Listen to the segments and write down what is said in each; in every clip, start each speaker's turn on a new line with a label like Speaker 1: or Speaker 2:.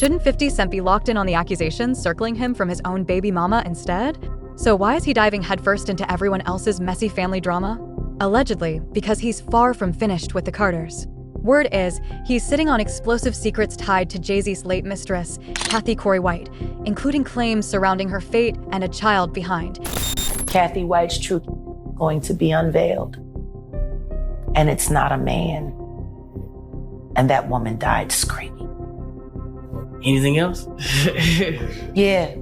Speaker 1: Shouldn't 50 Cent be locked in on the accusations circling him from his own baby mama instead? So why is he diving headfirst into everyone else's messy family drama? Allegedly, because he's far from finished with the Carters. Word is, he's sitting on explosive secrets tied to Jay-Z's late mistress, Kathy Corey White, including claims surrounding her fate and a child behind.
Speaker 2: Kathy White's truth going to be unveiled. And it's not a man. And that woman died screaming.
Speaker 3: Anything else?
Speaker 2: Yeah.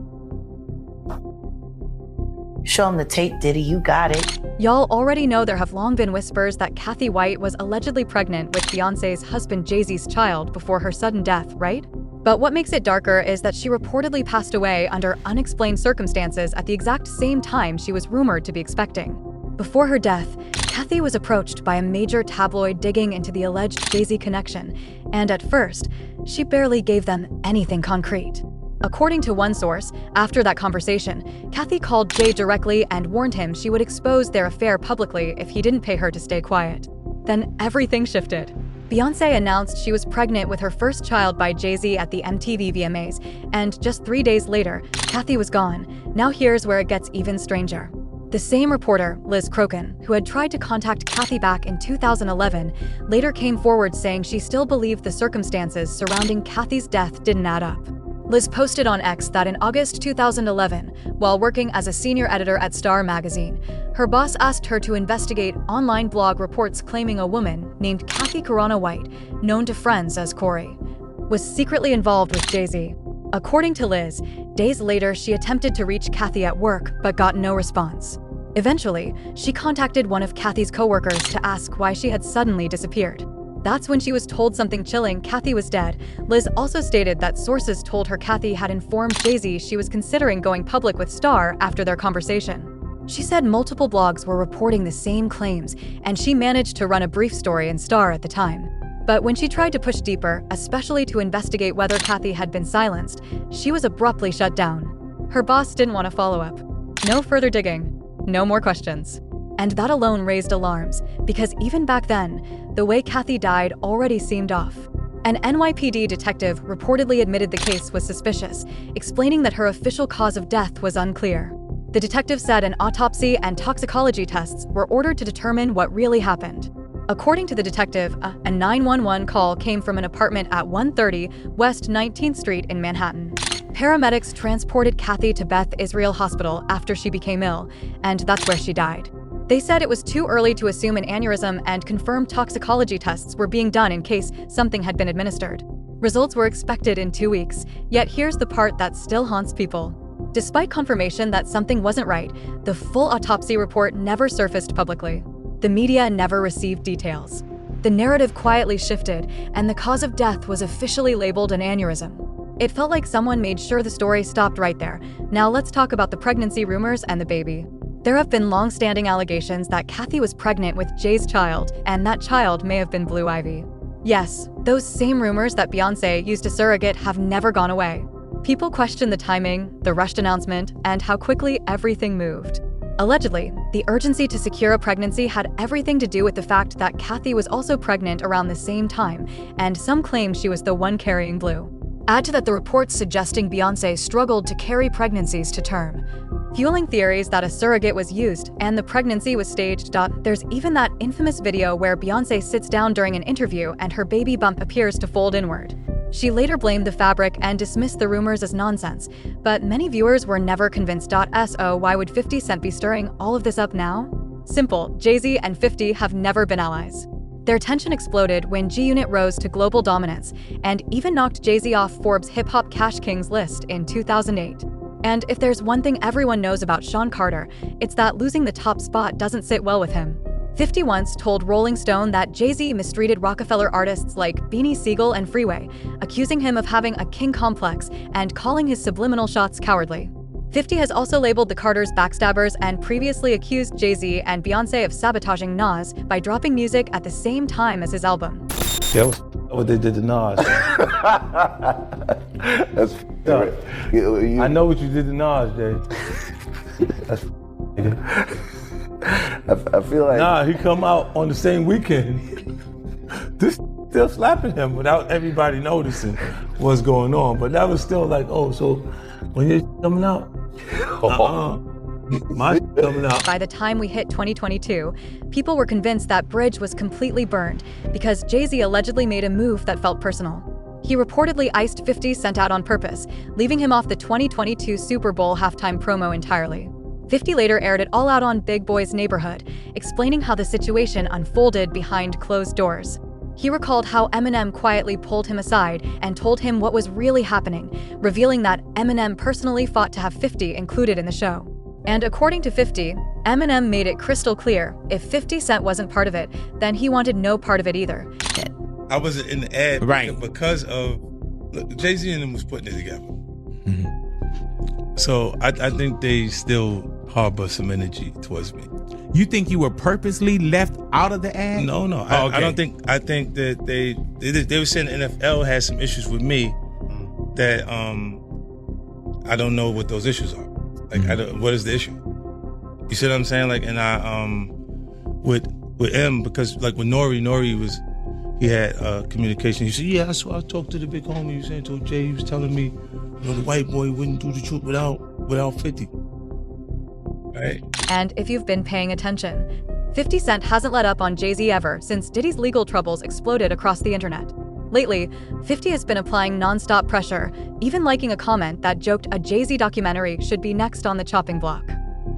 Speaker 2: Show him the tape, Diddy, you got it.
Speaker 1: Y'all already know there have long been whispers that Kathy White was allegedly pregnant with Beyoncé's husband Jay-Z's child before her sudden death, right? But what makes it darker is that she reportedly passed away under unexplained circumstances at the exact same time she was rumored to be expecting. Before her death, Kathy was approached by a major tabloid digging into the alleged Jay-Z connection, and at first, she barely gave them anything concrete. According to one source, after that conversation, Kathy called Jay directly and warned him she would expose their affair publicly if he didn't pay her to stay quiet. Then everything shifted. Beyoncé announced she was pregnant with her first child by Jay-Z at the MTV VMAs, and just 3 days later, Kathy was gone. Now here's where it gets even stranger. The same reporter, Liz Crokin, who had tried to contact Kathy back in 2011, later came forward saying she still believed the circumstances surrounding Kathy's death didn't add up. Liz posted on X that in August 2011, while working as a senior editor at Star magazine, her boss asked her to investigate online blog reports claiming a woman named Kathy Corona White, known to friends as Corey, was secretly involved with Jay-Z. According to Liz, days later she attempted to reach Kathy at work but got no response. Eventually, she contacted one of Kathy's coworkers to ask why she had suddenly disappeared. That's when she was told something chilling: Kathy was dead. Liz also stated that sources told her Kathy had informed Jay-Z she was considering going public with Star after their conversation. She said multiple blogs were reporting the same claims, and she managed to run a brief story in Star at the time. But when she tried to push deeper, especially to investigate whether Kathy had been silenced, she was abruptly shut down. Her boss didn't want to follow up. No further digging. No more questions. And that alone raised alarms, because even back then, the way Kathy died already seemed off. An NYPD detective reportedly admitted the case was suspicious, explaining that her official cause of death was unclear. The detective said an autopsy and toxicology tests were ordered to determine what really happened. According to the detective, a 911 call came from an apartment at 130 West 19th Street in Manhattan. Paramedics transported Kathy to Beth Israel Hospital after she became ill, and that's where she died. They said it was too early to assume an aneurysm and confirmed toxicology tests were being done in case something had been administered. Results were expected in 2 weeks, yet here's the part that still haunts people. Despite confirmation that something wasn't right, the full autopsy report never surfaced publicly. The media never received details. The narrative quietly shifted, and the cause of death was officially labeled an aneurysm. It felt like someone made sure the story stopped right there. Now let's talk about the pregnancy rumors and the baby. There have been long-standing allegations that Kathy was pregnant with Jay's child, and that child may have been Blue Ivy. Yes, those same rumors that Beyoncé used a surrogate have never gone away. People question the timing, the rushed announcement, and how quickly everything moved. Allegedly, the urgency to secure a pregnancy had everything to do with the fact that Kathy was also pregnant around the same time, and some claim she was the one carrying Blue. Add to that the reports suggesting Beyoncé struggled to carry pregnancies to term, fueling theories that a surrogate was used and the pregnancy was staged. There's even that infamous video where Beyoncé sits down during an interview and her baby bump appears to fold inward. She later blamed the fabric and dismissed the rumors as nonsense, but many viewers were never convinced. So why would 50 Cent be stirring all of this up now? Simple, Jay-Z and 50 have never been allies. Their tension exploded when G-Unit rose to global dominance and even knocked Jay-Z off Forbes' hip-hop cash kings list in 2008. And if there's one thing everyone knows about Sean Carter, it's that losing the top spot doesn't sit well with him. 50 once told Rolling Stone that Jay-Z mistreated Rockefeller artists like Beanie Siegel and Freeway, accusing him of having a king complex and calling his subliminal shots cowardly. 50 has also labeled the Carters backstabbers and previously accused Jay-Z and Beyoncé of sabotaging Nas by dropping music at the same time as his album.
Speaker 4: Yeah, what they did to Nas.
Speaker 5: That's
Speaker 4: I know what you did to Nas, Jay. That's
Speaker 5: I feel like
Speaker 4: nah, he come out on the same weekend. This still slapping him without everybody noticing what's going on. But that was still like, oh, so when you're coming out, my coming out.
Speaker 1: By the time we hit 2022, people were convinced that bridge was completely burned because Jay-Z allegedly made a move that felt personal. He reportedly iced 50 Cent out on purpose, leaving him off the 2022 Super Bowl halftime promo entirely. 50 later aired it all out on Big Boy's Neighborhood, explaining how the situation unfolded behind closed doors. He recalled how Eminem quietly pulled him aside and told him what was really happening, revealing that Eminem personally fought to have 50 included in the show. And according to 50, Eminem made it crystal clear, if 50 Cent wasn't part of it, then he wanted no part of it either.
Speaker 5: I wasn't in the ad because of Jay-Z and them was putting it together. So I think they still harbor some energy towards me.
Speaker 6: You think you were purposely left out of the ad?
Speaker 5: No.
Speaker 6: Oh, okay.
Speaker 5: I don't think. I think that they were saying the NFL had some issues with me that I don't know what those issues are. Like, what is the issue? You see what I'm saying? Like, and I with M, because like with Nori was, he had communication. He said, yeah, I talked to the big homie. He was saying to Jay, he was telling me, you know, the white boy wouldn't do the truth without 50. Right?
Speaker 1: And if you've been paying attention, 50 Cent hasn't let up on Jay-Z ever since Diddy's legal troubles exploded across the internet. Lately, 50 has been applying non-stop pressure, even liking a comment that joked a Jay-Z documentary should be next on the chopping block.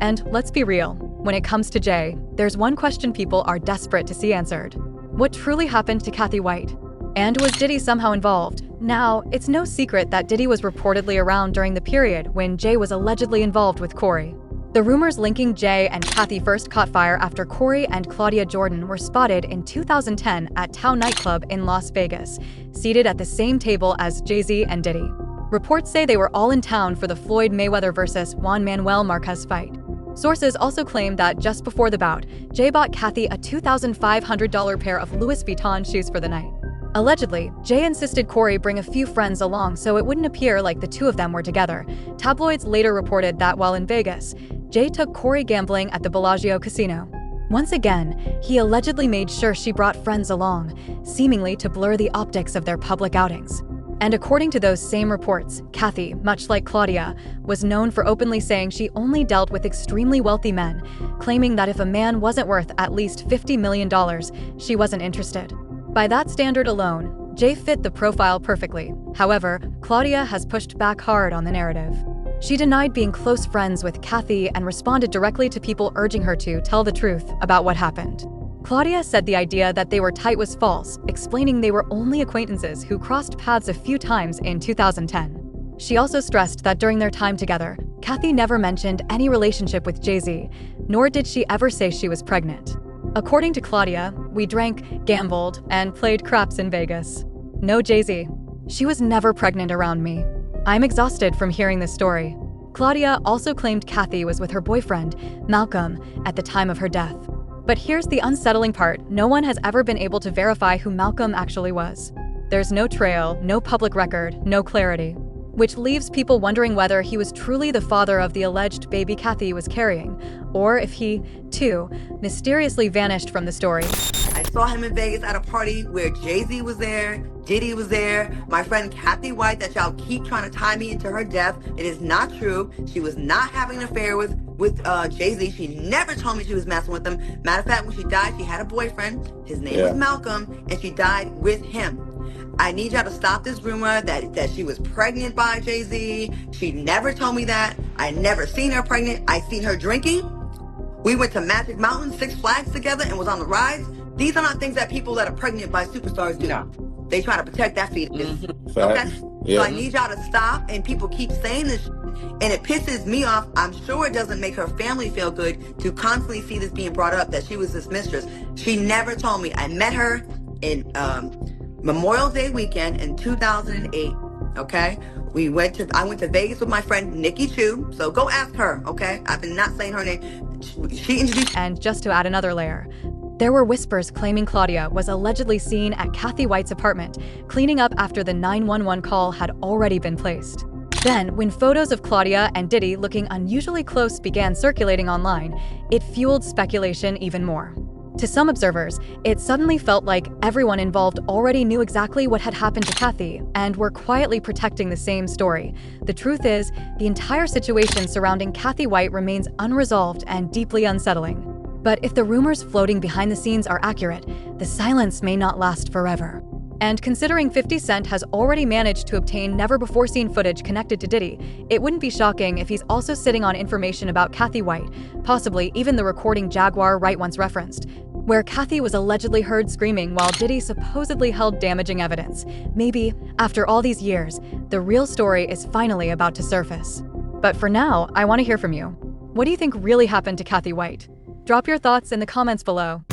Speaker 1: And let's be real, when it comes to Jay, there's one question people are desperate to see answered. What truly happened to Kathy White? And was Diddy somehow involved? Now, it's no secret that Diddy was reportedly around during the period when Jay was allegedly involved with Corey. The rumors linking Jay and Kathy first caught fire after Corey and Claudia Jordan were spotted in 2010 at Tao nightclub in Las Vegas, seated at the same table as Jay-Z and Diddy. Reports say they were all in town for the Floyd Mayweather versus Juan Manuel Marquez fight. Sources also claim that just before the bout, Jay bought Kathy a $2,500 pair of Louis Vuitton shoes for the night. Allegedly, Jay insisted Corey bring a few friends along so it wouldn't appear like the two of them were together. Tabloids later reported that while in Vegas, Jay took Corey gambling at the Bellagio casino. Once again, he allegedly made sure she brought friends along, seemingly to blur the optics of their public outings. And according to those same reports, Kathy, much like Claudia, was known for openly saying she only dealt with extremely wealthy men, claiming that if a man wasn't worth at least $50 million, she wasn't interested. By that standard alone, Jay fit the profile perfectly. However, Claudia has pushed back hard on the narrative. She denied being close friends with Kathy and responded directly to people urging her to tell the truth about what happened. Claudia said the idea that they were tight was false, explaining they were only acquaintances who crossed paths a few times in 2010. She also stressed that during their time together, Kathy never mentioned any relationship with Jay-Z, nor did she ever say she was pregnant. According to Claudia, we drank, gambled, and played craps in Vegas. No Jay-Z. She was never pregnant around me. I'm exhausted from hearing this story. Claudia also claimed Kathy was with her boyfriend, Malcolm, at the time of her death. But here's the unsettling part. No one has ever been able to verify who Malcolm actually was. There's no trail, no public record, no clarity, which leaves people wondering whether he was truly the father of the alleged baby Kathy was carrying, or if he, too, mysteriously vanished from the story.
Speaker 7: I saw him in Vegas at a party where Jay-Z was there, Diddy was there, my friend Kathy White that y'all keep trying to tie me into her death. It is not true. She was not having an affair with Jay-Z. She never told me she was messing with him. Matter of fact, when she died, she had a boyfriend. His name was Malcolm, and she died with him. I need y'all to stop this rumor that she was pregnant by Jay-Z. She never told me that. I never seen her pregnant. I seen her drinking. We went to Magic Mountain, Six Flags together and was on the rides. These are not things that people that are pregnant by superstars do. No. They try to protect that fetus. Okay? So I need y'all to stop, and people keep saying this and it pisses me off. I'm sure it doesn't make her family feel good to constantly see this being brought up, that she was this mistress. She never told me. I met her in Memorial Day weekend in 2008, okay? I went to Vegas with my friend Nikki Chu, so go ask her, okay? I've been not saying her name. She introduced.
Speaker 1: And just to add another layer, there were whispers claiming Claudia was allegedly seen at Kathy White's apartment, cleaning up after the 911 call had already been placed. Then, when photos of Claudia and Diddy looking unusually close began circulating online, it fueled speculation even more. To some observers, it suddenly felt like everyone involved already knew exactly what had happened to Kathy and were quietly protecting the same story. The truth is, the entire situation surrounding Kathy White remains unresolved and deeply unsettling. But if the rumors floating behind the scenes are accurate, the silence may not last forever. And considering 50 Cent has already managed to obtain never-before-seen footage connected to Diddy, it wouldn't be shocking if he's also sitting on information about Kathy White, possibly even the recording Jaguar Wright once referenced, where Kathy was allegedly heard screaming while Diddy supposedly held damaging evidence. Maybe, after all these years, the real story is finally about to surface. But for now, I want to hear from you. What do you think really happened to Kathy White? Drop your thoughts in the comments below.